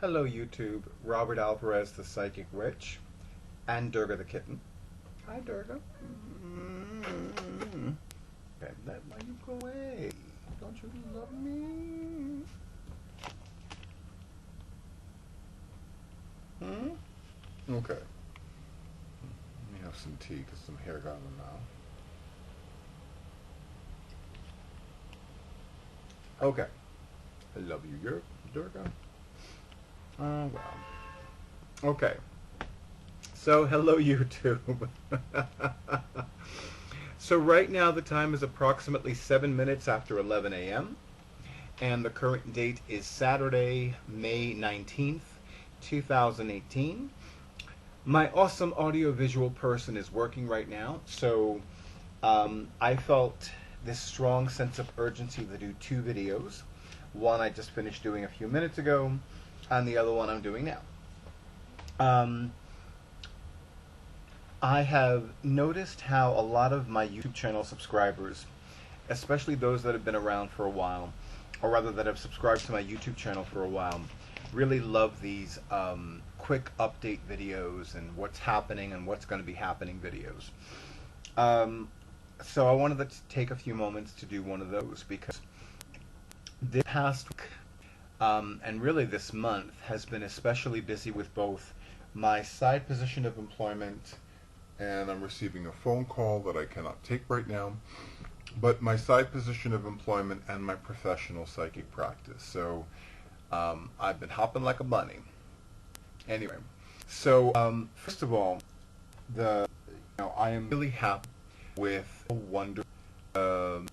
Hello YouTube, Robert Alvarez the Psychic Witch, and Durga the Kitten. Hi Durga. Okay, let you go away. Don't you love me? Okay. Let me have some tea because some hair got in the mouth. Okay. I love you, Durga. Oh, well. Okay. So, hello YouTube. So right now the time is approximately 7 minutes after 11 a.m. and the current date is Saturday, May 19th, 2018. My awesome audio-visual person is working right now, so I felt this strong sense of urgency to do two videos. One I just finished doing a few minutes ago, and the other one I'm doing now. I have noticed how a lot of my YouTube channel subscribers, especially those that have been around for a while, or rather that have subscribed to my YouTube channel for a while, really love these quick update videos and what's happening and what's going to be happening videos. So I wanted to take a few moments to do one of those because this past week and really this month has been especially busy with both my side position of employment, and I'm receiving a phone call that I cannot take right now, but my side position of employment and my professional psychic practice. So I've been hopping like a bunny. Anyway, so first of all, I am really happy with a wonderful the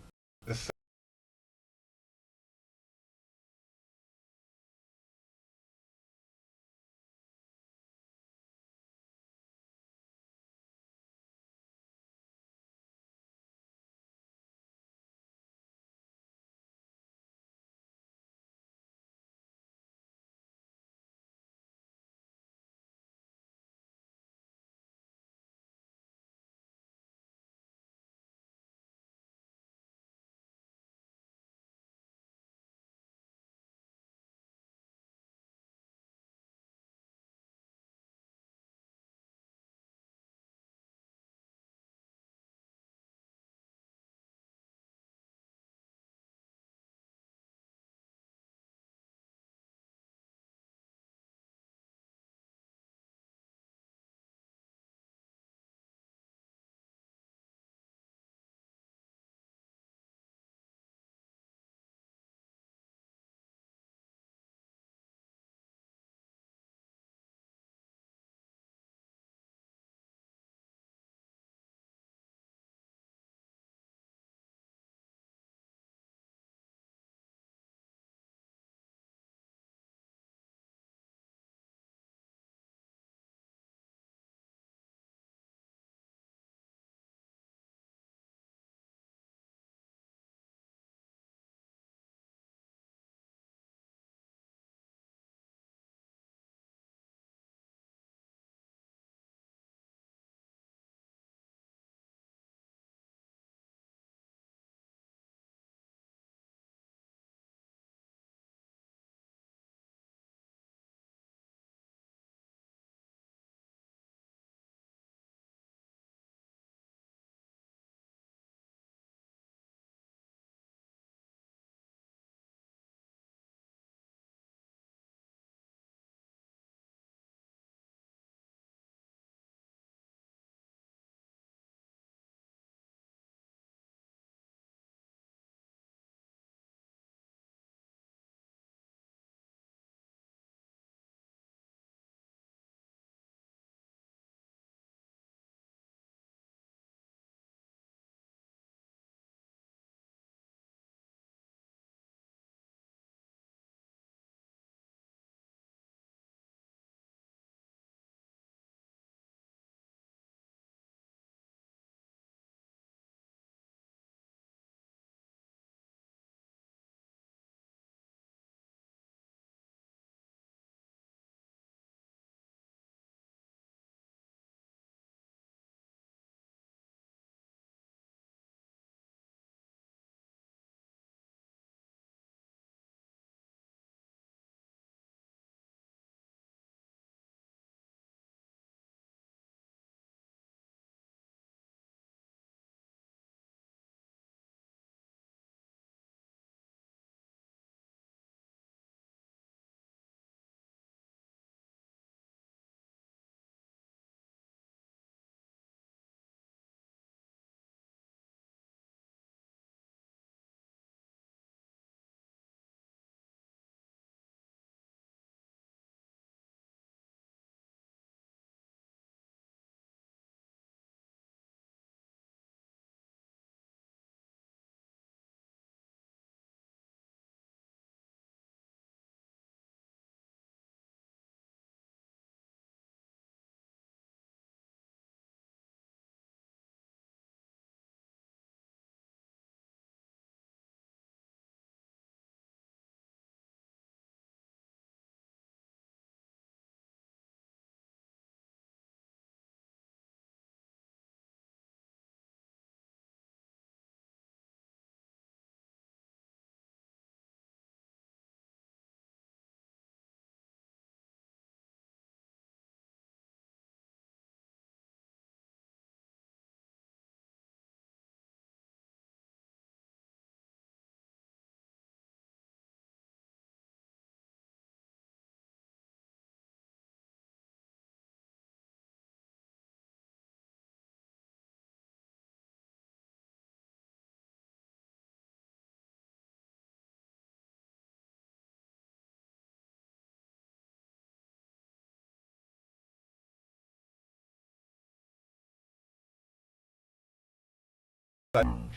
um,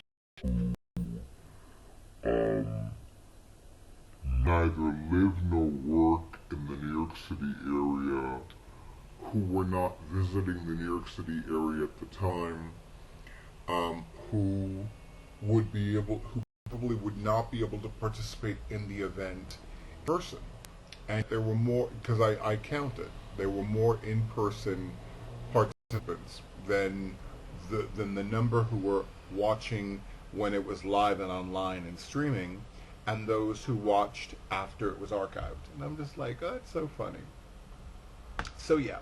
neither live nor work in the New York City area, who were not visiting the New York City area at the time, who who probably would not be able to participate in the event in person. And there were more, because I counted, there were more in-person participants than the number who were watching when it was live and online and streaming, and those who watched after it was archived. And I'm just like, oh, it's so funny. So yeah.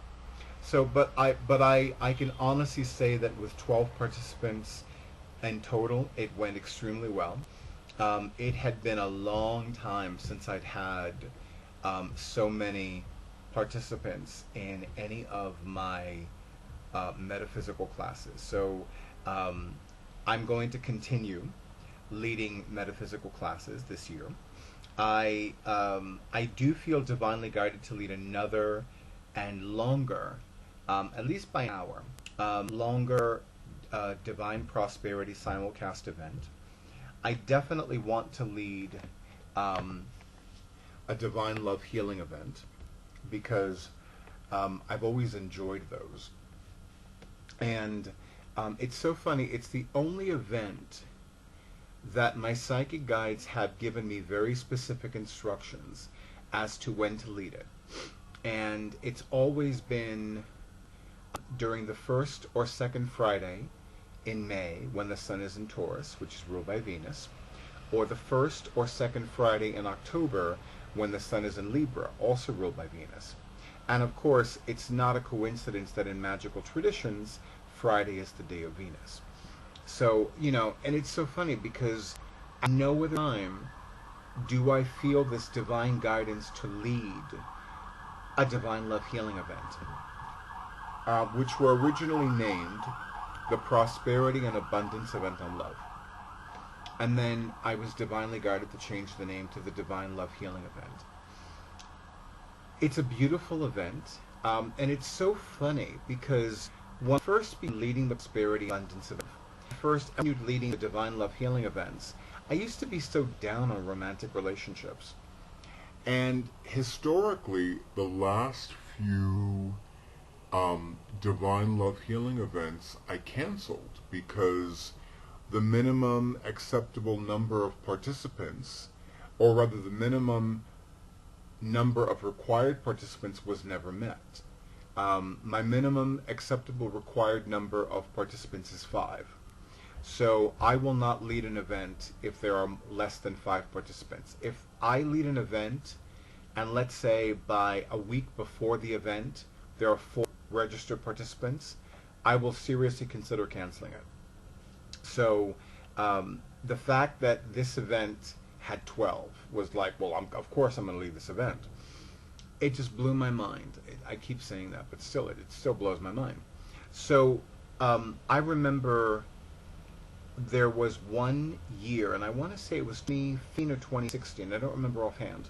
So, but I can honestly say that with 12 participants in total, it went extremely well. It had been a long time since I'd had so many participants in any of my metaphysical classes. So I'm going to continue leading metaphysical classes this year. I do feel divinely guided to lead another and longer, at least by an hour, longer Divine Prosperity simulcast event. I definitely want to lead a Divine Love Healing event because I've always enjoyed those. And it's so funny, it's the only event that my psychic guides have given me very specific instructions as to when to lead it. And it's always been during the first or second Friday in May when the Sun is in Taurus, which is ruled by Venus, or the first or second Friday in October when the Sun is in Libra, also ruled by Venus. And of course, it's not a coincidence that in magical traditions, Friday is the day of Venus. So, and it's so funny because at no other time do I feel this divine guidance to lead a Divine Love Healing event, which were originally named the Prosperity and Abundance Event on Love. And then I was divinely guided to change the name to the Divine Love Healing event. It's a beautiful event, and it's so funny because when I first began leading the Prosperity Abundance event, first I continued leading the Divine Love Healing events, I used to be so down on romantic relationships. And historically, the last few Divine Love Healing events I canceled because the minimum acceptable number of participants, or rather the minimum number of required participants, was never met. My minimum acceptable required number of participants is 5. So I will not lead an event if there are less than 5 participants. If I lead an event, and let's say by a week before the event, there are 4 registered participants, I will seriously consider canceling it. So the fact that this event had 12 was like, well, of course I'm going to lead this event. It just blew my mind. I keep saying that, but still, it still blows my mind. So I remember there was one year, and I want to say it was 2015 or 2016. I don't remember offhand.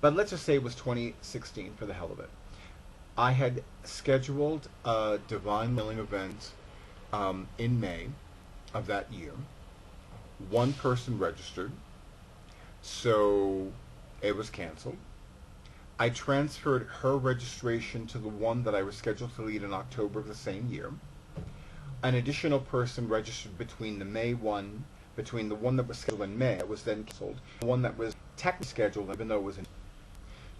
But let's just say it was 2016 for the hell of it. I had scheduled a Divine Healing event in May of that year. One person registered, so it was canceled. I transferred her registration to the one that I was scheduled to lead in October of the same year. An additional person registered between the one that was scheduled in May, that was then canceled, the one that was technically scheduled, even though it was in.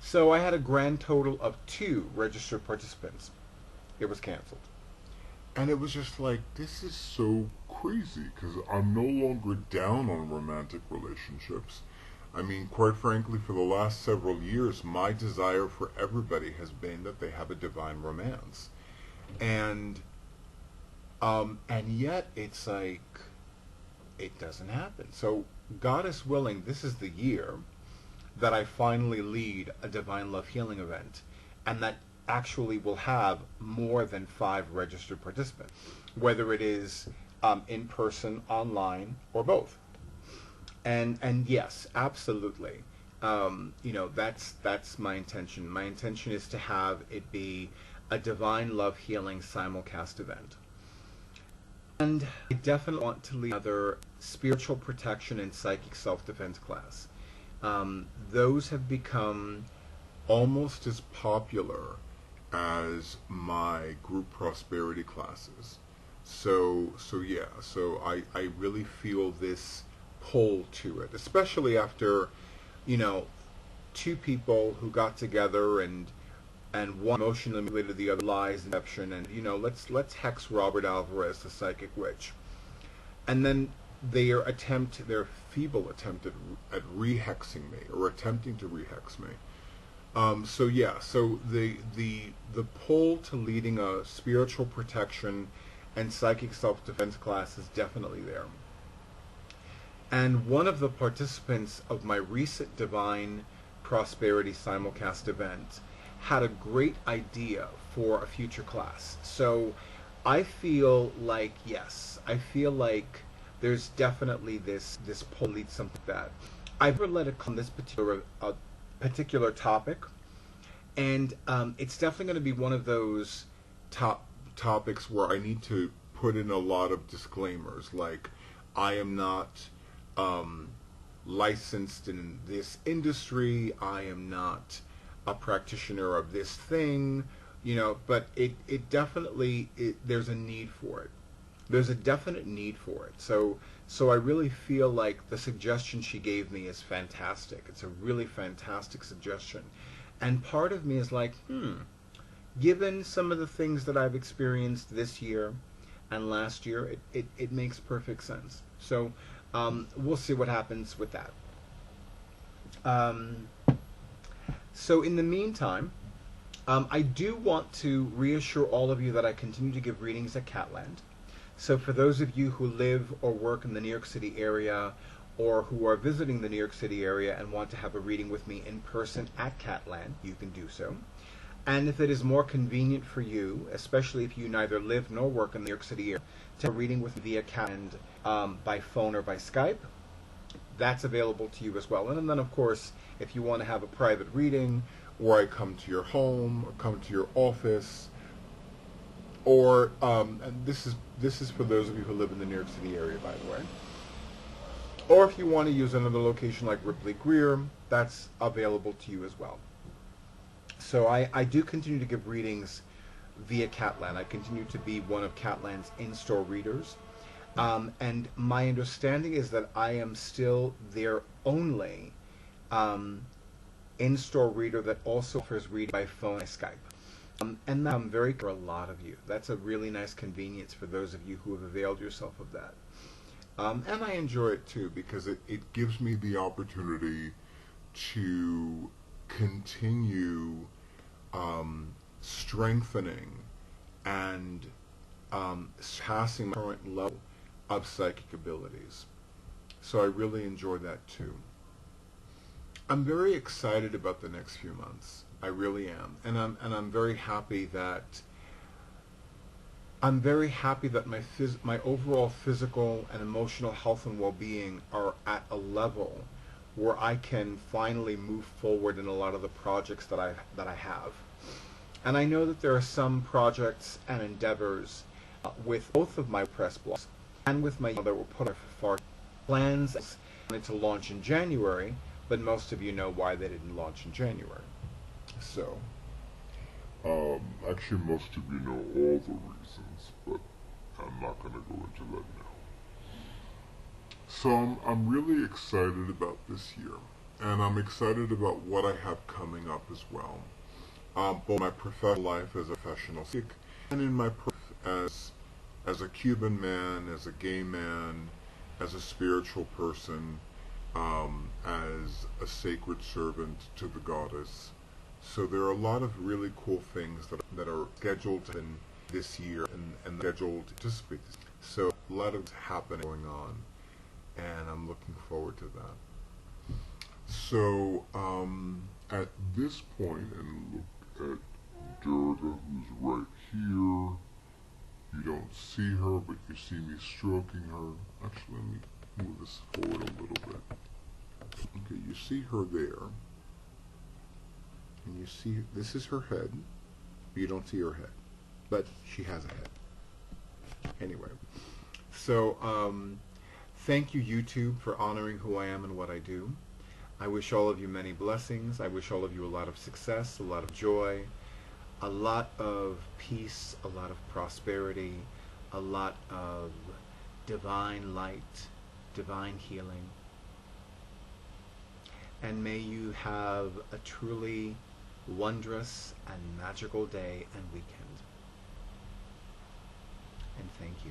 So I had a grand total of 2 registered participants. It was canceled. And it was just like, this is so crazy, because I'm no longer down on romantic relationships. I mean, quite frankly, for the last several years, my desire for everybody has been that they have a divine romance. And yet it's like, it doesn't happen. So, Goddess willing, this is the year that I finally lead a Divine Love Healing event, and that actually will have more than 5 registered participants, whether it is in person, online, or both. And yes, absolutely. That's my intention. My intention is to have it be a Divine Love Healing simulcast event. And I definitely want to lead another spiritual protection and psychic self-defense class. Those have become almost as popular as my group prosperity classes. So I really feel this pull to it, especially after, you know, two people who got together and one emotionally manipulated the other, lies and deception, and let's hex Robert Alvarez, the psychic witch, and then their feeble attempt at rehexing me, or attempting to rehex me. So the pull to leading a spiritual protection and psychic self-defense class is definitely there. And one of the participants of my recent Divine Prosperity simulcast event had a great idea for a future class. So I feel like, yes, I feel like there's definitely this pull to lead something like that. I've never let it come this particular topic, and it's definitely going to be one of those topics where I need to put in a lot of disclaimers, like I am not licensed in this industry, I am not a practitioner of this thing, but it definitely, there's a need for it. There's a definite need for it. So I really feel like the suggestion she gave me is fantastic. It's a really fantastic suggestion. And part of me is like, given some of the things that I've experienced this year and last year, it makes perfect sense. So we'll see what happens with that. So in the meantime, I do want to reassure all of you that I continue to give readings at Catland. So for those of you who live or work in the New York City area, or who are visiting the New York City area and want to have a reading with me in person at Catland, you can do so. And if it is more convenient for you, especially if you neither live nor work in the New York City area, to have a reading with me via Catland by phone or by Skype, that's available to you as well. And then, of course, if you want to have a private reading, or I come to your home, or come to your office, or and this is for those of you who live in the New York City area, by the way. Or if you want to use another location like Ripley Greer, that's available to you as well. So I do continue to give readings via Catland. I continue to be one of Catland's in-store readers. And my understanding is that I am still their only in-store reader that also offers reading by phone and Skype. And I'm very for a lot of you. That's a really nice convenience for those of you who have availed yourself of that. And I enjoy it too, because it gives me the opportunity to continue strengthening and passing my current level of psychic abilities. So I really enjoy that too. I'm very excited about the next few months. I really am, and I'm very happy that my overall physical and emotional health and well-being are at a level where I can finally move forward in a lot of the projects that I have. And I know that there are some projects and endeavors with both of my press blogs and with my that were put on far plans to launch in January, but most of you know why they didn't launch in January. So, actually most of you know all the reasons, but I'm not going to go into that now. So I'm really excited about this year, and I'm excited about what I have coming up as well. Both my professional life as a professional psychic, and in my as a Cuban man, as a gay man, as a spiritual person, as a sacred servant to the goddess. So there are a lot of really cool things that are scheduled in this year and scheduled to participate. So a lot of happening going on, and I'm looking forward to that. So at this point, and look at Durga, who's right here. You don't see her, but you see me stroking her. Actually, let me move this forward a little bit. Okay, you see her there. And you see, this is her head. You don't see her head, but she has a head. Anyway, So, thank you, YouTube, for honoring who I am and what I do. I wish all of you many blessings. I wish all of you a lot of success, a lot of joy, a lot of peace, a lot of prosperity, a lot of divine light, divine healing. And may you have a truly wondrous and magical day and weekend. And thank you.